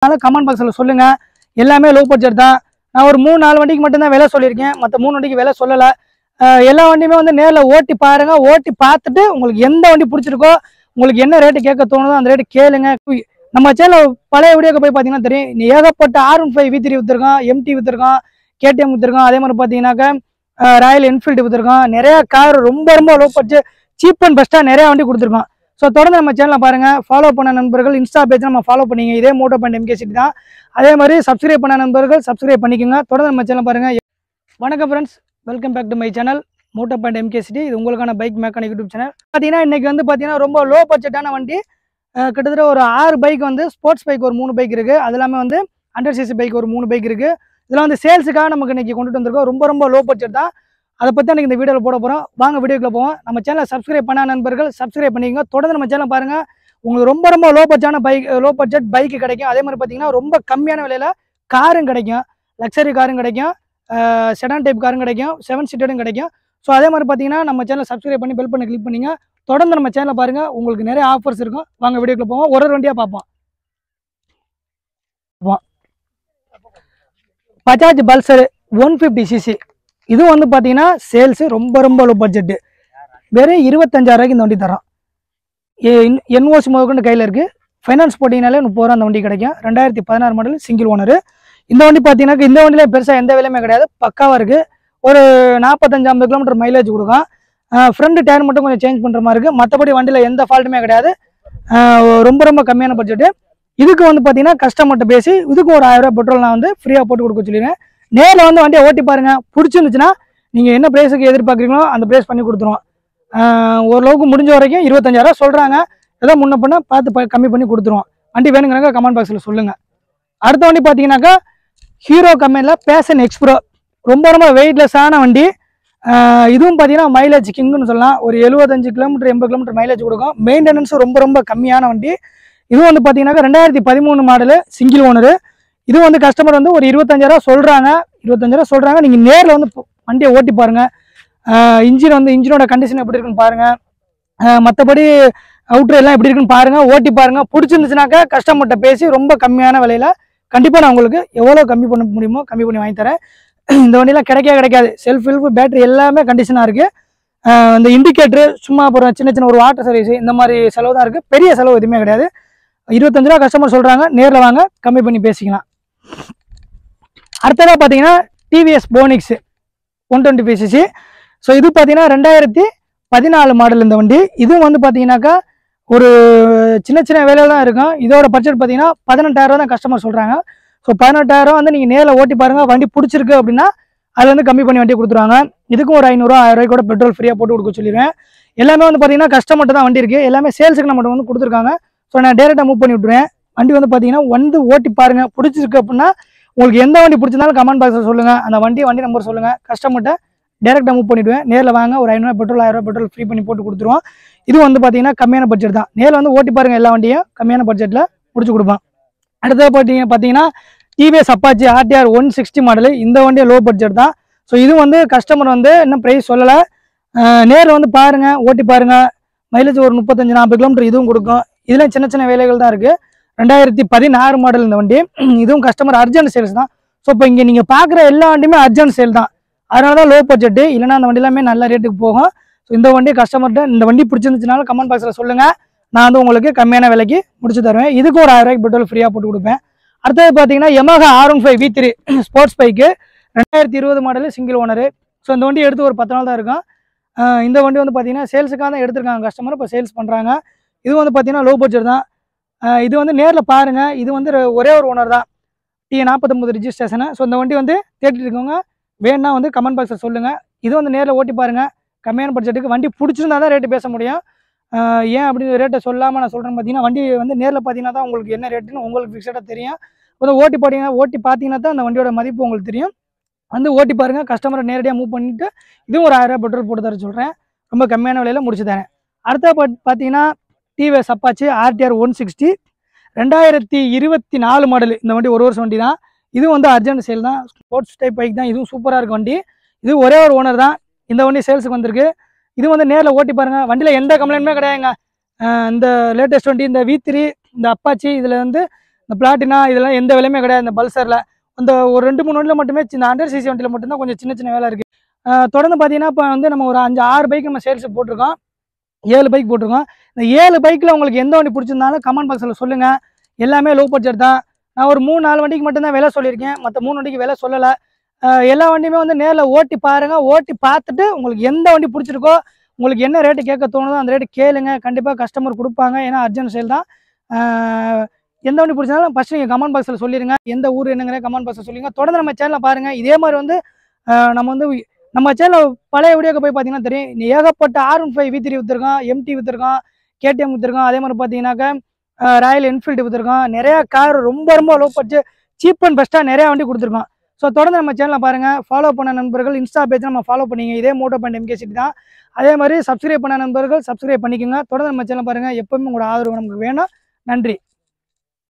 Comment பாக்ஸில் சொல்லுங்கள். எல்லாமே லோ பட்ஜெட் தான். நான் ஒரு 3-4 வண்டிக்கு மட்டும்தான் விலை சொல்லியிருக்கேன், மற்ற 3 வண்டிக்கு விலை சொல்லலை. எல்லா வண்டியுமே வந்து நேரில் ஓட்டி பாருங்கள். ஓட்டி பார்த்துட்டு உங்களுக்கு எந்த வண்டி பிடிச்சிருக்கோ, உங்களுக்கு என்ன ரேட்டு கேட்க தோணுதோ அந்த ரேட்டு கேளுங்க. நம்ம சேனல் பழைய வீடியோக்கு போய் பார்த்தீங்கன்னா தெரியும், ஏகப்பட்ட R15 V3 விற்றுருக்கோம், MT விற்றுருக்கோம், KTM விற்றுருக்கோம். அதே மாதிரி பார்த்தீங்கன்னாக்கா ராயல் என்ஃபீல்டு விற்றுருக்கோம். நிறையா கார் ரொம்ப ரொம்ப லோ பட்ஜெட், சீப் அண்ட் பெஸ்ட்டாக நிறையா வண்டி கொடுத்துருக்கோம். ஸோ தொடர்ந்து நம்ம சேனலில் பாருங்கள். ஃபாலோ பண்ண நண்பர்கள் இன்ஸ்டா பேஜ் நம்ம ஃபாலோ பண்ணிங்க, இதே MotoPoint தான். அதே மாதிரி சப்ஸ்கிரைப் பண்ண நண்பர்கள் சப்ஸ்கிரைப் பண்ணிக்கோங்க. தொடர்ந்து நம்ம சேனல் பாருங்கள். வணக்கம் friends, welcome back to my channel MotoPoint. இது உங்களுக்கான பைக் மெக்கானிக் யூடியூப் சேனல். பார்த்தீங்கன்னா இன்றைக்கி வந்து பார்த்தீங்கன்னா ரொம்ப லோ பட்ஜெட்டான வண்டி, கிட்டத்தட்ட ஒரு 6 பைக் வந்து ஸ்போர்ட்ஸ் பைக் ஒரு 3 பைக் இருக்குது. அது எல்லாமே வந்து 100cc பைக் ஒரு 3 பைக் இருக்குது. இதெல்லாம் வந்து சேல்ஸுக்காக நமக்கு இன்றைக்கி கொண்டுட்டு வந்திருக்கோம். ரொம்ப ரொம்ப லோ பட்ஜெட் தான். அதை பற்றி எனக்கு இந்த வீடியோவில் போட போகிறோம். வாங்க வீடியோக்குள்ள போவோம். நம்ம சேனலை சப்ஸ்கிரைப் பண்ண நண்பர்கள் சப்ஸ்கிரைப் பண்ணிக்கோங்க. தொடர்ந்து நம்ம சேனல் பாருங்கள். உங்களுக்கு ரொம்ப ரொம்ப லோ பட்ஜெட் பைக்கு கிடைக்கும். அதே மாதிரி பார்த்தீங்கன்னா ரொம்ப கம்மியான விலையில் காரும் கிடைக்கும். லக்ஸரி காரும் கிடைக்கும், செடான் டைப் காரும் கிடைக்கும், 7 சீட்டரும் கிடைக்கும். ஸோ அதே மாதிரி பார்த்தீங்கன்னா நம்ம சேனலை சப்ஸ்கிரைப் பண்ணி பெல் பண்ணி கிளிக் பண்ணிங்க. தொடர்ந்து நம்ம சேனலை பாருங்கள். உங்களுக்கு நிறைய ஆஃபர்ஸ் இருக்கும். வாங்க வீடியோக்குள்ள போவோம். ஒரு வண்டியாக பார்ப்போம். Bajaj Pulsar 150cc. இது வந்து பார்த்தீங்கன்னா சேல்ஸு ரொம்ப ரொம்ப லோ பட்ஜெட்டு. வெறும் 25,000 இந்த வண்டி தரோம். NOC முதற்கொண்டு கையில் இருக்குது. ஃபைனான்ஸ் போட்டிங்கனாலே 30 ரூபா அந்த வண்டி கிடைக்கும். 2016 மாடல், சிங்கிள் ஓனரு. இந்த வண்டி பார்த்தீங்கன்னா இந்த வண்டியில் பெருசாக எந்த விலையுமே கிடையாது, பக்காவாக இருக்குது. ஒரு 45-50 கிலோமீட்டர் மைலேஜ் கொடுக்கும். ஃப்ரண்ட் டயர் மட்டும் கொஞ்சம் சேஞ்ச் பண்ணுற மாதிரி இருக்குது. மற்றபடி வண்டியில் எந்த ஃபால்ட்டுமே கிடையாது. ரொம்ப ரொம்ப கம்மியான பட்ஜெட்டு. இதுக்கு வந்து பார்த்தீங்கன்னா கஸ்டமர்கிட்ட பேசி இதுக்கு ஒரு 1000 ரூபா பெட்ரோல் நான் வந்து ஃப்ரீயாக போட்டு கொடுக்க சொல்லிடுவேன். நேரில் வந்து வண்டியை ஓட்டி பாருங்கள். பிடிச்சிருந்துச்சுன்னா நீங்கள் என்ன ப்ரைஸுக்கு எதிர்பார்க்குறீங்களோ அந்த ப்ரைஸ் பண்ணி கொடுத்துருவோம். ஓரளவுக்கு முடிஞ்ச வரைக்கும் 25,000 சொல்கிறாங்க. ஏதோ முன்ன பண்ண பார்த்து கம்மி பண்ணி கொடுத்துருவோம். வண்டி வேணுங்கிறாங்க கமெண்ட் பாக்ஸில் சொல்லுங்கள். அடுத்த வண்டி பார்த்தீங்கன்னாக்கா ஹீரோ கம்பெனியில் பேஷன் எக்ஸ்ப்ரோ. ரொம்ப ரொம்ப வெயிட்லெஸ்ஸான வண்டி. இதுவும் பார்த்தீங்கன்னா மைலேஜ் கிங்குன்னு சொல்லலாம். ஒரு 75 கிலோமீட்டர் 80 கிலோமீட்டர் மைலேஜ் கொடுக்கும். மெயின்டெனன்ஸும் ரொம்ப ரொம்ப கம்மியான வண்டி. இதுவும் வந்து பார்த்தீங்கன்னாக்கா 2013 மாடலு, சிங்கிள் ஓனரு. இது வந்து கஸ்டமர் வந்து ஒரு 25,000 சொல்கிறாங்க. நீங்கள் நேரில் வந்து வண்டியை ஓட்டி பாருங்கள். இன்ஜினோட கண்டிஷன் எப்படி இருக்குன்னு பாருங்கள். மற்றபடி அவுட்ரு எல்லாம் எப்படி இருக்குன்னு பாருங்கள், ஓட்டி பாருங்கள். பிடிச்சிருந்துச்சுனாக்கா கஸ்டமர்கிட்ட பேசி ரொம்ப கம்மியான விலையில் கண்டிப்பாக நான் உங்களுக்கு எவ்வளோ கம்மி பண்ண முடியுமோ கம்மி பண்ணி வாங்கி தரேன். இந்த வண்டியெலாம் கிடைக்காது. செல்ஃப் பேட்டரி எல்லாமே கண்டிஷனாக இருக்குது. இந்த இண்டிகேட்டரு சும்மா அப்புறம் சின்ன ஒரு வாட்டர் சர்வீஸ் இந்த மாதிரி செலவு தான் இருக்குது. பெரிய செலவு எதுவுமே கிடையாது. 25 ரூபா கஸ்டமர் சொல்கிறாங்க, நேரில் வாங்க கம்மி பண்ணி பேசிக்கலாம். அடுத்ததாக பார்த்தீங்கன்னா TVS போனிக்ஸ் 125cc. ஸோ இது பார்த்தீங்கன்னா 2014 மாடல் இந்த வண்டி. இதுவும் வந்து பார்த்தீங்கன்னாக்கா ஒரு சின்ன வேலையில் தான் இருக்கும். இதோட பட்ஜெட் பார்த்தீங்கன்னா 18,000 தான் கஸ்டமர் சொல்கிறாங்க. ஸோ 18,000 வந்து நீங்கள் நேரில் ஓட்டி பாருங்கள். வண்டி பிடிச்சிருக்கு அப்படின்னா அதில் வந்து கம்மி பண்ணி வண்டி கொடுத்துருவாங்க. இதுக்கும் ஒரு 500 ரூபா 1000 ரூபாய்க்கு கூட பெட்ரோல் ஃப்ரீயாக போட்டு கொடுக்க சொல்லிடுவேன். எல்லாமே வந்து பார்த்தீங்கன்னா கஸ்டமர்கிட்ட தான் வண்டி இருக்குது. எல்லாமே சேல்ஸுக்கு நம்மகிட்ட வந்து கொடுத்துருக்காங்க. ஸோ நான் டேரெக்டாக மூவ் பண்ணி விட்டுருவேன். வண்டி வந்து பார்த்தீங்கன்னா வந்து ஓட்டி பாருங்கள். பிடிச்சிருக்கு அப்படின்னா உங்களுக்கு எந்த வண்டி பிடிச்சிருந்தாலும் கமெண்ட் பாக்ஸில் சொல்லுங்கள். அந்த வண்டி நம்பர் சொல்லுங்கள். கஸ்டமர்கிட்ட டேரெக்டாக மூவ் பண்ணிவிடுவேன். நேரில் வாங்க, ஒரு 500 பெட்ரோல் 1000 பெட்ரோல் ஃப்ரீ பண்ணி போட்டு கொடுத்துருவோம். இது வந்து பார்த்தீங்கன்னா கம்மியான பட்ஜெட் தான். நேரில் வந்து ஓட்டி பாருங்கள். எல்லா வண்டியும் கம்மியான பட்ஜெட்டில் முடிச்சு கொடுப்போம். அடுத்தது பார்த்தீங்கன்னா TVS அப்பாச்சி RTR 160 மாடலு. இந்த வண்டியை லோ பட்ஜெட் தான். ஸோ இது வந்து கஸ்டமர் வந்து இன்னும் ப்ரைஸ் சொல்லலை. நேரில் வந்து பாருங்கள், ஓட்டி பாருங்கள். மைலேஜ் ஒரு 35-40 கிலோமீட்டர் இதுவும் கொடுக்கும். இதில் சின்ன வேலைகள் தான் இருக்குது. 2016 மாடல் இந்த வண்டி. இதுவும் கஸ்டமர் அர்ஜென்ட் சேல்ஸ் தான். ஸோ இப்போ இங்கே நீங்கள் பார்க்குற எல்லா வண்டியுமே அர்ஜென்ட் சேல் தான். அதனால தான் லோ பட்ஜெட்டு. இல்லைனா அந்த வண்டி எல்லாமே நல்ல ரேட்டுக்கு போகும். ஸோ இந்த வண்டி கஸ்டமர்கிட்ட இந்த வண்டி பிடிச்சிருந்துச்சுனாலும் கமெண்ட் பாக்ஸில் சொல்லுங்கள். நான் வந்து உங்களுக்கு கம்மியான விலைக்கு முடிச்சு தருவேன். இதுக்கு ஒரு 1000 ரூபாய்க்கு பெட்ரோல் ஃப்ரீயாக போட்டு கொடுப்பேன். அடுத்தது பார்த்தீங்கன்னா Yamaha R15 V3 sports bike 2020 model, single owner. So இந்த வண்டி எடுத்து ஒரு 10 நாள் தான் இருக்கும். இந்த வண்டி வந்து பார்த்தீங்கன்னா சேல்ஸுக்காக தான் எடுத்திருக்காங்க கஸ்டமர். இப்போ சேல்ஸ் பண்ணுறாங்க. இது வந்து பார்த்தீங்கன்னா லோ பட்ஜெட் தான். இது வந்து நேரில் பாருங்கள். இது வந்து ஒரே ஒரு ஓனர் தான், T49 ரிஜிஸ்ட்ரேஷனு. ஸோ இந்த வண்டி வந்து தேடிட்டு இருக்கவங்க வேணுன்னா வந்து கமெண்ட் பாக்ஸில் சொல்லுங்கள். இது வந்து நேரில் ஓட்டி பாருங்கள். கம்மியான பட்ஜெட்டுக்கு வண்டி பிடிச்சிருந்தா தான் ரேட்டு பேச முடியும். ஏன் அப்படின்னு ரேட்டை சொல்லாமல் நான் சொல்கிறேன்னு பார்த்தீங்கன்னா, வண்டி வந்து நேரில் பார்த்தீங்கன்னா தான் உங்களுக்கு என்ன ரேட்டுன்னு உங்களுக்கு ஃபிக்ஸடாக தெரியும். வந்து ஓட்டி பார்த்தீங்கன்னா தான் அந்த வண்டியோட மதிப்பு உங்களுக்கு தெரியும். வந்து ஓட்டி பாருங்கள். கஸ்டமரை நேரடியாக மூவ் பண்ணிவிட்டு இதுவும் ஒரு 1000 ரூபா பெட்ரோல் போட்டு தர சொல்கிறேன். ரொம்ப கம்மியான விலையில் முடிச்சு தரேன். அடுத்த பார்த்தீங்கன்னா TVS அப்பாச்சி RTR 160 2024 மாடல். இந்த வண்டி ஒரு வருஷம் வண்டி தான். இதுவும் வந்து அர்ஜென்ட் சேல் தான். ஸ்போர்ட்ஸ் டைப் பைக் தான். இதுவும் சூப்பராக இருக்குது வண்டி. இது ஒரே ஒரு ஓனர் தான். இந்த வண்டி சேல்ஸுக்கு வந்திருக்கு. இது வந்து நேரில் ஓட்டி பாருங்கள். வண்டியில் எந்த கம்ப்ளைண்ட்டுமே கிடையாதுங்க. இந்த லேட்டஸ்ட் வண்டி இந்த V3 இந்த அப்பாச்சி இதில் வந்து இந்த பிளாட்டினா இதெல்லாம் எந்த விலையுமே கிடையாது. இந்த பல்சரில் அந்த ஒரு 2-3 வண்டியில் மட்டுமே இந்த 100cc வண்டியில் மட்டும்தான் கொஞ்சம் சின்ன சின்ன வேலை இருக்குது. தொடர்ந்து பார்த்தீங்கன்னா இப்போ வந்து நம்ம ஒரு 5-6 பைக் நம்ம சேல்ஸ் போட்டிருக்கோம். 7 பைக் போட்டிருக்கோம். இந்த 7 பைக்கில் உங்களுக்கு எந்த வண்டி பிடிச்சிருந்தாலும் கமெண்ட் பாக்ஸில் சொல்லுங்கள். எல்லாமே லோ பட்ஜெட் தான். நான் ஒரு 3-4 வண்டிக்கு மட்டும்தான் விலை சொல்லியிருக்கேன். மற்ற 3 வண்டிக்கு விலை சொல்லலை. எல்லா வண்டியுமே வந்து நேரில் ஓட்டி பாருங்கள். ஓட்டி பார்த்துட்டு உங்களுக்கு எந்த வண்டி பிடிச்சிருக்கோ, உங்களுக்கு என்ன ரேட்டு கேட்க தோணுதோ அந்த ரேட்டு கேளுங்க. கண்டிப்பாக கஸ்டமர் கொடுப்பாங்க. ஏன்னா அர்ஜென்ட் சேல் தான். எந்த வண்டி பிடிச்சாலும் ஃபஸ்ட்டு நீங்கள் கமெண்ட் பாக்ஸில் சொல்லிடுங்க. எந்த ஊர் என்னங்கிற கமெண்ட் பாக்ஸில் சொல்லுங்கள். தொடர்ந்து நம்ம சேனலை பாருங்கள். இதே மாதிரி வந்து நம்ம சேனலில் பழைய வீடியோக்கு போய் பார்த்தீங்கன்னா தெரியும். ஏகப்பட்ட R15 V3 விற்றுருக்கோம், MT விற்றுருக்கோம், KTM விற்றுருக்கோம். அதே மாதிரி பார்த்தீங்கன்னாக்கா ராயல் என்ஃபீல்டு விற்றுருக்கோம். நிறையா கார் ரொம்ப ரொம்ப லோ பட்ஜெட் சீப் அண்ட் பெஸ்ட்டாக நிறையா வண்டி கொடுத்துருக்கோம். ஸோ தொடர்ந்து நம்ம சேனலை பாருங்கள். ஃபாலோ பண்ண நண்பர்கள் இன்ஸ்டா பேஜ் நம்ம ஃபாலோ பண்ணிங்க. இதே MotoPoint MK City தான். அதே மாதிரி சப்ஸ்கிரைப் பண்ண நண்பர்கள் சப்ஸ்கிரைப் பண்ணிக்கோங்க. தொடர்ந்து நம்ம சேனல் பாருங்கள். எப்பவுமே உங்களோட ஆதரவு நமக்கு வேணும். நன்றி.